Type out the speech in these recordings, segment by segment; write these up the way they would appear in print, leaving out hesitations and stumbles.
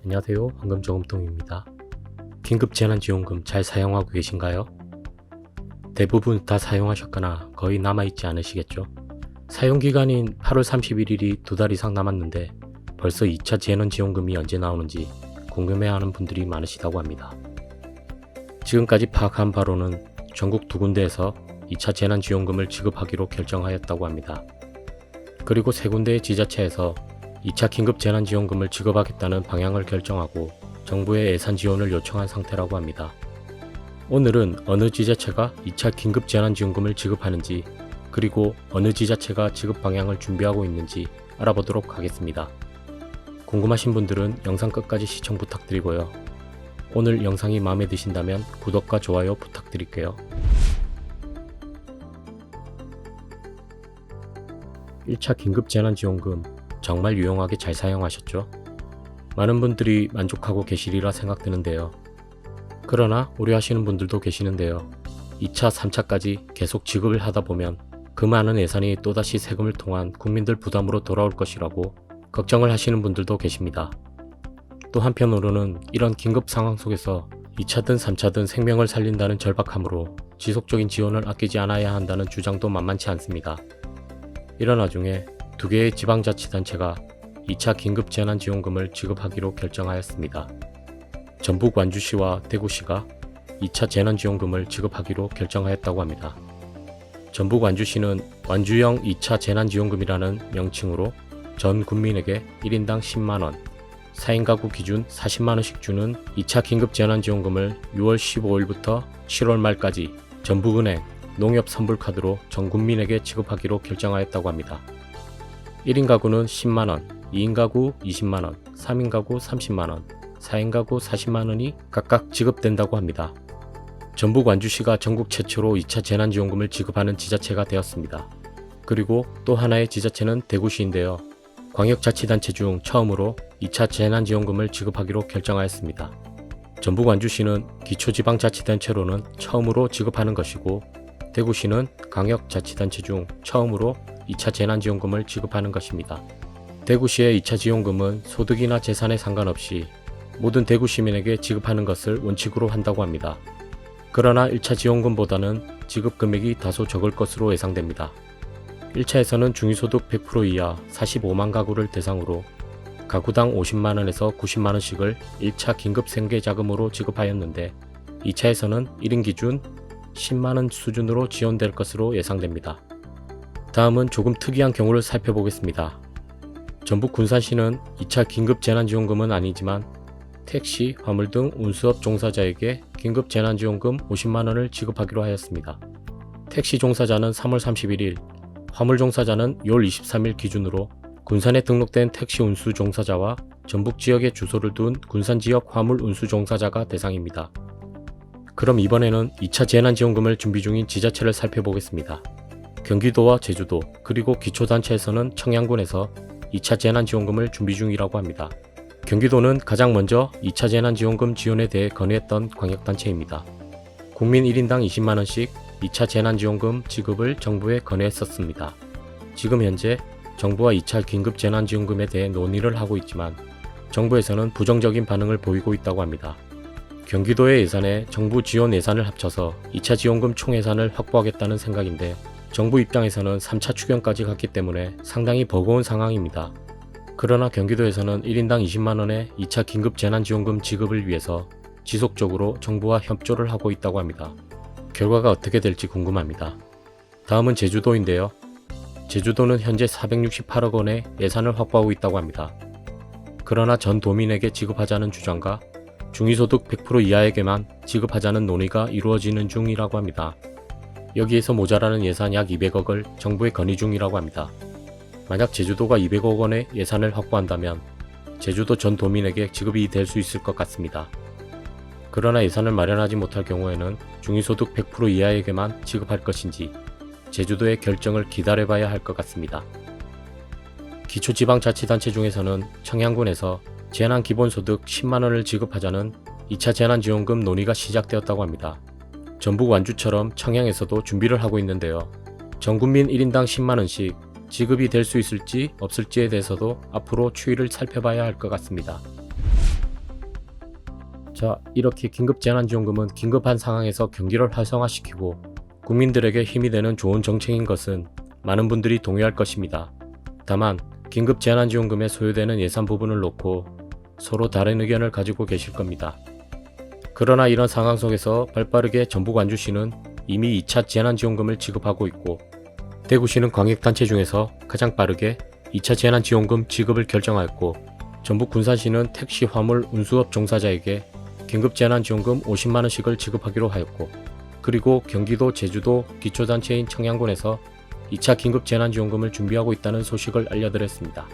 안녕하세요. 황금저금통입니다. 긴급재난지원금 잘 사용하고 계신가요? 대부분 다 사용하셨거나 거의 남아있지 않으시겠죠? 사용기간인 8월 31일이 2달 이상 남았는데 벌써 2차 재난지원금이 언제 나오는지 궁금해하는 분들이 많으시다고 합니다. 지금까지 파악한 바로는 전국 2군데에서 2차 재난지원금을 지급하기로 결정하였다고 합니다. 그리고 3군데의 지자체에서 2차 긴급재난지원금을 지급하겠다는 방향을 결정하고 정부의 예산 지원을 요청한 상태라고 합니다. 오늘은 어느 지자체가 2차 긴급재난지원금을 지급하는지 그리고 어느 지자체가 지급 방향을 준비하고 있는지 알아보도록 하겠습니다. 궁금하신 분들은 영상 끝까지 시청 부탁드리고요. 오늘 영상이 마음에 드신다면 구독과 좋아요 부탁드릴게요. 1차 긴급재난지원금 정말 유용하게 잘 사용하셨죠? 많은 분들이 만족하고 계시리라 생각되는데요. 그러나 우려하시는 분들도 계시는데요. 2차, 3차까지 계속 지급을 하다 보면 그 많은 예산이 또다시 세금을 통한 국민들 부담으로 돌아올 것이라고 걱정을 하시는 분들도 계십니다. 또 한편으로는 이런 긴급 상황 속에서 2차든 3차든 생명을 살린다는 절박함으로 지속적인 지원을 아끼지 않아야 한다는 주장도 만만치 않습니다. 이런 와중에 2개의 지방자치단체가 2차 긴급재난지원금을 지급하기로 결정하였습니다. 전북 완주시와 대구시가 2차 재난지원금을 지급하기로 결정하였다고 합니다. 전북 완주시는 완주형 2차 재난지원금이라는 명칭으로 전 국민에게 1인당 10만원, 4인 가구 기준 40만원씩 주는 2차 긴급재난지원금을 6월 15일부터 7월 말까지 전북은행, 농협선불카드로 전 국민에게 지급하기로 결정하였다고 합니다. 1인 가구는 10만원, 2인 가구 20만원, 3인 가구 30만원, 4인 가구 40만원이 각각 지급된다고 합니다. 전북 완주시가 전국 최초로 2차 재난지원금을 지급하는 지자체가 되었습니다. 그리고 또 하나의 지자체는 대구시인데요. 광역자치단체 중 처음으로 2차 재난지원금을 지급하기로 결정하였습니다. 전북 완주시는 기초지방자치단체로는 처음으로 지급하는 것이고 대구시는 광역자치단체 중 처음으로 2차 재난지원금을 지급하는 것입니다. 대구시의 2차 지원금은 소득이나 재산에 상관없이 모든 대구 시민에게 지급하는 것을 원칙으로 한다고 합니다. 그러나 1차 지원금보다는 지급 금액이 다소 적을 것으로 예상됩니다. 1차에서는 중위소득 100% 이하 45만 가구를 대상으로 가구당 50만원에서 90만원씩을 1차 긴급 생계자금으로 지급하였는데 2차에서는 1인 기준 10만원 수준으로 지원될 것으로 예상됩니다. 다음은 조금 특이한 경우를 살펴보겠습니다. 전북 군산시는 2차 긴급재난지원금은 아니지만 택시, 화물 등 운수업 종사자에게 긴급재난지원금 50만원을 지급하기로 하였습니다. 택시 종사자는 3월 31일, 화물 종사자는 6월 23일 기준으로 군산에 등록된 택시 운수 종사자와 전북 지역에 주소를 둔 군산 지역 화물 운수 종사자가 대상입니다. 그럼 이번에는 2차 재난지원금을 준비 중인 지자체를 살펴보겠습니다. 경기도와 제주도 그리고 기초단체에서는 청양군에서 2차 재난지원금을 준비 중이라고 합니다. 경기도는 가장 먼저 2차 재난지원금 지원에 대해 건의했던 광역단체입니다. 국민 1인당 20만원씩 2차 재난지원금 지급을 정부에 건의했었습니다. 지금 현재 정부와 2차 긴급재난지원금에 대해 논의를 하고 있지만 정부에서는 부정적인 반응을 보이고 있다고 합니다. 경기도의 예산에 정부 지원 예산을 합쳐서 2차 지원금 총 예산을 확보하겠다는 생각인데 정부 입장에서는 3차 추경까지 갔기 때문에 상당히 버거운 상황입니다. 그러나 경기도에서는 1인당 20만원의 2차 긴급재난지원금 지급을 위해서 지속적으로 정부와 협조를 하고 있다고 합니다. 결과가 어떻게 될지 궁금합니다. 다음은 제주도인데요. 제주도는 현재 468억 원의 예산을 확보하고 있다고 합니다. 그러나 전 도민에게 지급하자는 주장과 중위소득 100% 이하에게만 지급하자는 논의가 이루어지는 중이라고 합니다. 여기에서 모자라는 예산 약 200억을 정부에 건의 중이라고 합니다. 만약 제주도가 200억 원의 예산을 확보한다면 제주도 전 도민에게 지급이 될 수 있을 것 같습니다. 그러나 예산을 마련하지 못할 경우에는 중위소득 100% 이하에게만 지급할 것인지 제주도의 결정을 기다려봐야 할 것 같습니다. 기초지방자치단체 중에서는 청양군에서 재난기본소득 10만원을 지급하자는 2차 재난지원금 논의가 시작되었다고 합니다. 전북 완주처럼 청양에서도 준비를 하고 있는데요. 전국민 1인당 10만원씩 지급이 될 수 있을지 없을지에 대해서도 앞으로 추이를 살펴봐야 할 것 같습니다. 자, 이렇게 긴급재난지원금은 긴급한 상황에서 경기를 활성화시키고 국민들에게 힘이 되는 좋은 정책인 것은 많은 분들이 동의할 것입니다. 다만 긴급재난지원금에 소요되는 예산 부분을 놓고 서로 다른 의견을 가지고 계실 겁니다. 그러나 이런 상황 속에서 발빠르게 전북 완주시는 이미 2차 재난지원금을 지급하고 있고 대구시는 광역단체 중에서 가장 빠르게 2차 재난지원금 지급을 결정하였고 전북 군산시는 택시 화물 운수업 종사자에게 긴급재난지원금 50만원씩을 지급하기로 하였고 그리고 경기도 제주도 기초단체인 청양군에서 2차 긴급재난지원금을 준비하고 있다는 소식을 알려드렸습니다.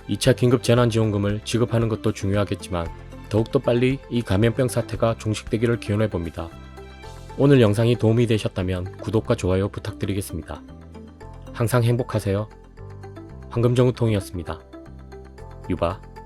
2차 긴급재난지원금을 지급하는 것도 중요하겠지만 더욱더 빨리 이 감염병 사태가 종식되기를 기원해봅니다. 오늘 영상이 도움이 되셨다면 구독과 좋아요 부탁드리겠습니다. 항상 행복하세요. 황금정우통이었습니다. 유바